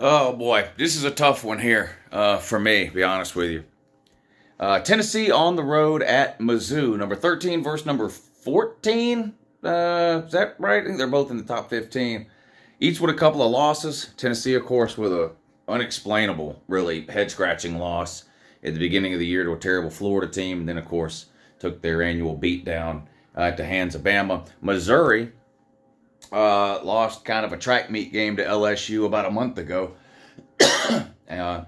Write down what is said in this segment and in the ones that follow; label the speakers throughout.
Speaker 1: Oh boy, this is a tough one here for me, to be honest with you. Tennessee on the road at Mizzou, number 13 versus number 14. Is that right? I think they're both in the top 15. Each with a couple of losses. Tennessee, of course, with a unexplainable, really head-scratching loss at the beginning of the year to a terrible Florida team. And then, of course, took their annual beatdown at the hands of Bama. Missouri lost kind of a track meet game to LSU about a month ago. And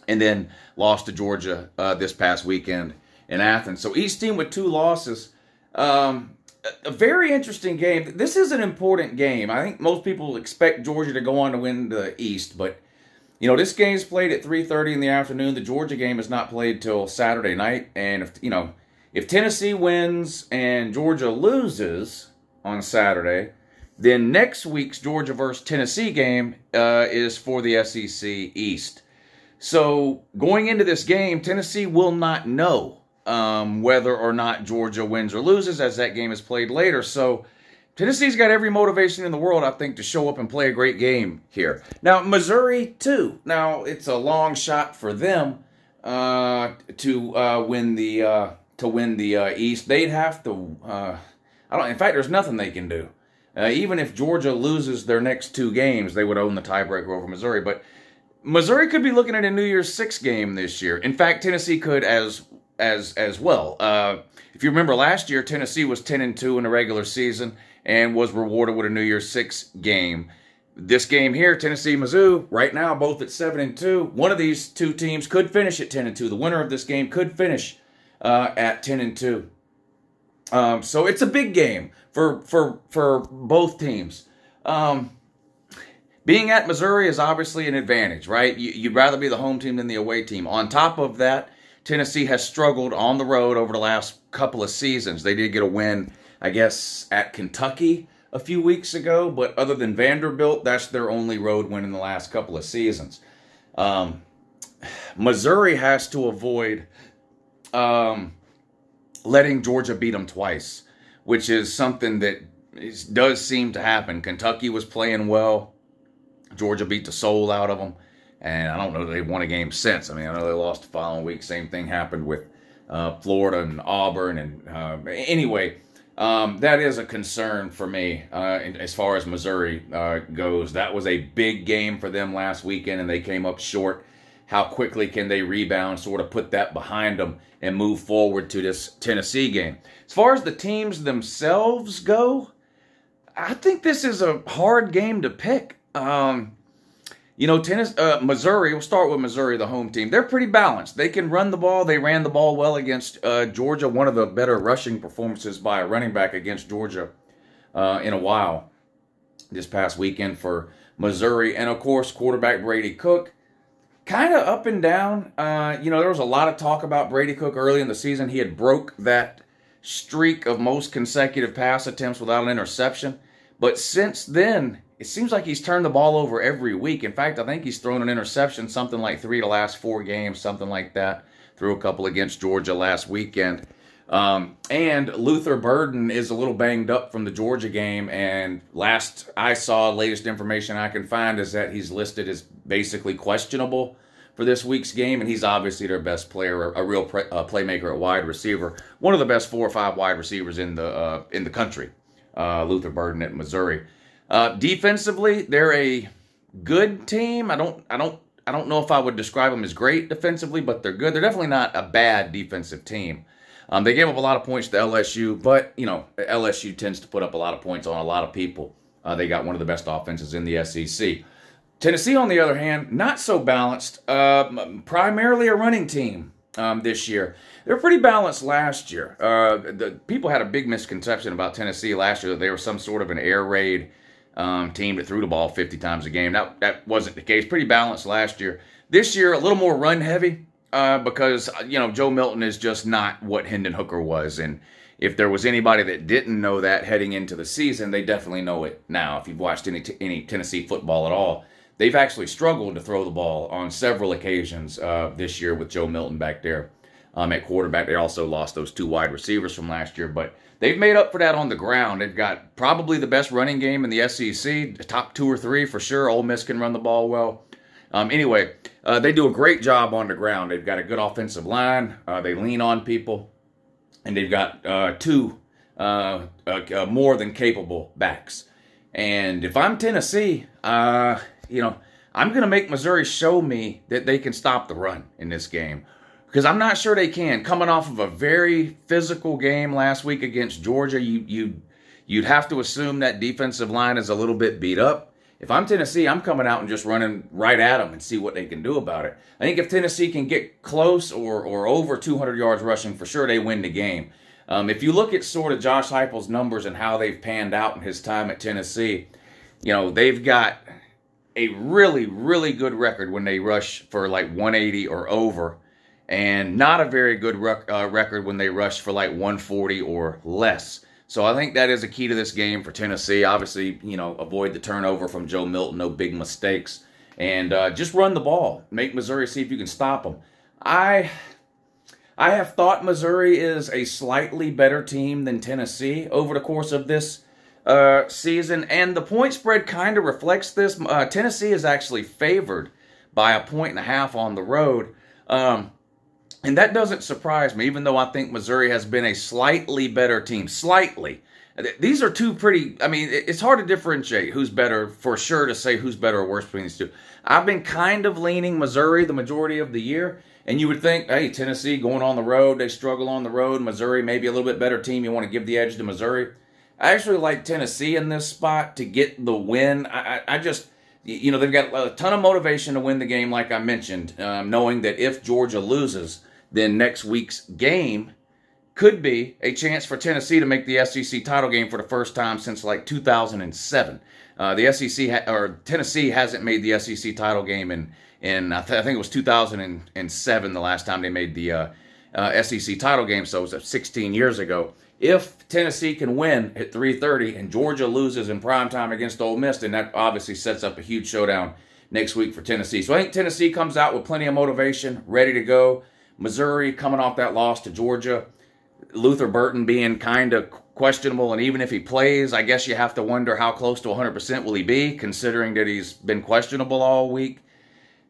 Speaker 1: then lost to Georgia this past weekend in Athens. So each team with two losses. A very interesting game. This is an important game. I think most people expect Georgia to go on to win the East, but you know, this game's played at 3:30 in the afternoon. The Georgia game is not played till Saturday night, and if Tennessee wins and Georgia loses on Saturday, then next week's Georgia versus Tennessee game is for the SEC East. So going into this game, Tennessee will not know whether or not Georgia wins or loses, as that game is played later. So Tennessee's got every motivation in the world, I think, to show up and play a great game here. Now, Missouri, too. Now, it's a long shot for them to win the East. They'd have to. In fact, there's nothing they can do. Even if Georgia loses their next two games, they would own the tiebreaker over Missouri. But Missouri could be looking at a New Year's Six game this year. In fact, Tennessee could as well. If you remember last year, Tennessee was 10-2 in the regular season and was rewarded with a New Year's Six game. This game here, Tennessee-Mizzou, right now both at 7-2. One of these two teams could finish at 10-2. The winner of this game could finish at 10-2. So it's a big game for both teams. Being at Missouri is obviously an advantage, right? You'd rather be the home team than the away team. On top of that, Tennessee has struggled on the road over the last couple of seasons. They did get a win, I guess, at Kentucky a few weeks ago, but other than Vanderbilt, that's their only road win in the last couple of seasons. Missouri has to avoid letting Georgia beat them twice, which is something that does seem to happen. Kentucky was playing well. Georgia beat the soul out of them. And I don't know that they've won a game since. I mean, I know they lost the following week. Same thing happened with Florida and Auburn. And anyway, that is a concern for me as far as Missouri goes. That was a big game for them last weekend, and they came up short. How quickly can they rebound, sort of put that behind them, and move forward to this Tennessee game? As far as the teams themselves go, I think this is a hard game to pick. Missouri, we'll start with Missouri, the home team. They're pretty balanced. They can run the ball. They ran the ball well against Georgia. One of the better rushing performances by a running back against Georgia in a while this past weekend for Missouri. And, of course, quarterback Brady Cook, kind of up and down. There was a lot of talk about Brady Cook early in the season. He had broke that streak of most consecutive pass attempts without an interception. But since then, it seems like he's turned the ball over every week. In fact, I think he's thrown an interception, something like 3 of the last 4 games, something like that. Threw a couple against Georgia last weekend. And Luther Burden is a little banged up from the Georgia game. And last I saw, latest information I can find is that he's listed as basically questionable for this week's game. And he's obviously their best player, a real playmaker at wide receiver. One of the best 4 or 5 wide receivers in the country, Luther Burden at Missouri. Defensively, they're a good team. I don't know if I would describe them as great defensively, but they're good. They're definitely not a bad defensive team. They gave up a lot of points to LSU, but LSU tends to put up a lot of points on a lot of people. They got one of the best offenses in the SEC. Tennessee, on the other hand, not so balanced. Primarily a running team this year. They were pretty balanced last year. The people had a big misconception about Tennessee last year that they were some sort of an air raid team that threw the ball 50 times a game. That wasn't the case. Pretty balanced last year. This year, a little more run heavy because, Joe Milton is just not what Hendon Hooker was. And if there was anybody that didn't know that heading into the season, they definitely know it now. If you've watched any Tennessee football at all, they've actually struggled to throw the ball on several occasions this year with Joe Milton back there at quarterback. They also lost those 2 wide receivers from last year, but they've made up for that on the ground. They've got probably the best running game in the SEC, the top 2 or 3 for sure. Ole Miss can run the ball well. Anyway, they do a great job on the ground. They've got a good offensive line. They lean on people, and they've got 2 more than capable backs. And if I'm Tennessee, I'm going to make Missouri show me that they can stop the run in this game, because I'm not sure they can. Coming off of a very physical game last week against Georgia, you'd have to assume that defensive line is a little bit beat up. If I'm Tennessee, I'm coming out and just running right at them and see what they can do about it. I think if Tennessee can get close or over 200 yards rushing, for sure they win the game. If you look at sort of Josh Heupel's numbers and how they've panned out in his time at Tennessee, they've got a really, really good record when they rush for like 180 or over, and not a very good record when they rush for like 140 or less. So I think that is a key to this game for Tennessee. Obviously, avoid the turnover from Joe Milton, no big mistakes, and just run the ball. Make Missouri see if you can stop them. I have thought Missouri is a slightly better team than Tennessee over the course of this season, and the point spread kind of reflects this. Tennessee is actually favored by 1.5 on the road, and that doesn't surprise me, even though I think Missouri has been a slightly better team. Slightly. These are 2 pretty, it's hard to differentiate who's better, for sure, to say who's better or worse between these 2. I've been kind of leaning Missouri the majority of the year, and you would think, hey, Tennessee going on the road, they struggle on the road. Missouri maybe a little bit better team. You want to give the edge to Missouri. I actually like Tennessee in this spot to get the win. I just, they've got a ton of motivation to win the game, like I mentioned, knowing that if Georgia loses, then next week's game could be a chance for Tennessee to make the SEC title game for the first time since like 2007. The SEC or Tennessee hasn't made the SEC title game in I think it was 2007 the last time they made the SEC title game, so it was 16 years ago. If Tennessee can win at 3:30 and Georgia loses in primetime against Ole Miss, then that obviously sets up a huge showdown next week for Tennessee. So I think Tennessee comes out with plenty of motivation, ready to go. Missouri coming off that loss to Georgia. Luther Burton being kind of questionable, and even if he plays, I guess you have to wonder how close to 100% will he be, considering that he's been questionable all week.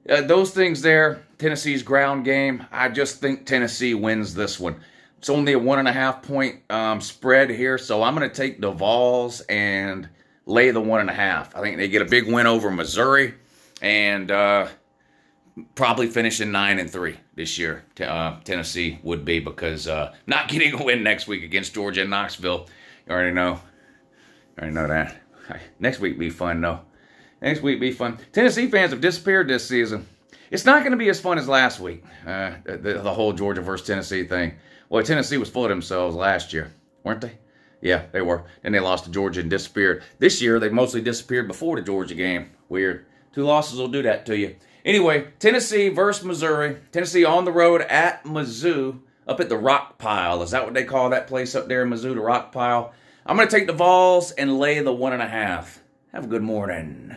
Speaker 1: Those things there, Tennessee's ground game, I just think Tennessee wins this one. It's only a 1.5 point spread here, so I'm going to take the Vols and lay the 1.5. I think they get a big win over Missouri, and probably finishing 9-3 this year. Tennessee would be, because not getting a win next week against Georgia and Knoxville. You already know. That. Next week be fun, though. Next week be fun. Tennessee fans have disappeared this season. It's not going to be as fun as last week, the whole Georgia versus Tennessee thing. Well, Tennessee was full of themselves last year, weren't they? Yeah, they were. Then they lost to Georgia and disappeared. This year, they mostly disappeared before the Georgia game. Weird. 2 losses will do that to you. Anyway, Tennessee versus Missouri. Tennessee on the road at Mizzou, up at the Rock Pile. Is that what they call that place up there in Mizzou, the Rock Pile? I'm going to take the Vols and lay the 1.5. Have a good morning.